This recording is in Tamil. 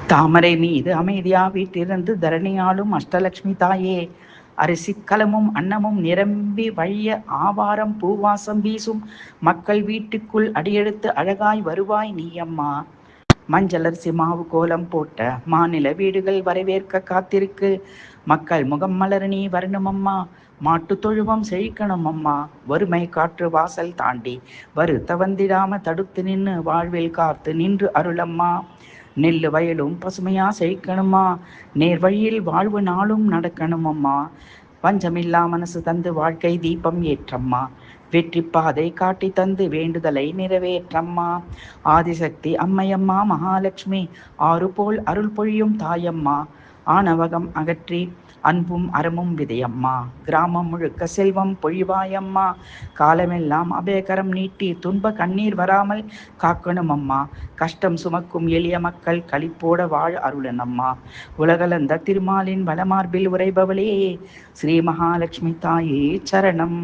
தாமரை மீது அமைதியா வீட்டிலிருந்து தரணியாளும் அஷ்டலட்சுமி தாயே, அரிசிக்கலமும் அன்னமும் நிரம்பி வழிய ஆவாரம் பூவாசம் வீசும் மக்கள் வீட்டுக்குள் அடியெடுத்து அழகாய் வருவாய் நீயம்மா. மஞ்சளரிசி மாவு கோலம் போட்ட மாநில வீடுகள் வரவேற்க காத்திருக்கு. மக்கள் முகம் மலர் நீ வரணுமம்மா. மாட்டு தொழுவம் செழிக்கணும் அம்மா. வறுமை காற்று வாசல் தாண்டி வருத்த வந்திடாம தடுத்து நின்று வாழ்வில் காத்து நின்று அருளம்மா. நெல்லு வயலும் பசுமையா செழிக்கணுமா. நேர் வழியில் வாழ்வு நாளும் நடக்கணுமம்மா. பஞ்சமில்லா மனசு தந்து வாழ்க்கை தீபம் ஏற்றம்மா. வெற்றி பாதை காட்டி தந்து வேண்டுதலை நிறைவேற்றம்மா. ஆதிசக்தி அம்மையம்மா மகாலட்சுமி, ஆறு போல் அருள் பொழியும் தாயம்மா. ஆணவகம் அகற்றி அன்பும் அறமும் விதையம்மா. கிராமம் முழுக்க செல்வம் பொழிவாயம்மா. காலமெல்லாம் அபயகரம் நீட்டி துன்ப கண்ணீர் வராமல் காக்கணும் அம்மா. கஷ்டம் சுமக்கும் எளிய மக்கள் களிப்போட வாழ் அருளனம்மா. உலகளந்த திருமாலின் வளமார்பில் உரைபவளே, ஸ்ரீ மகாலட்சுமி தாயே சரணம்.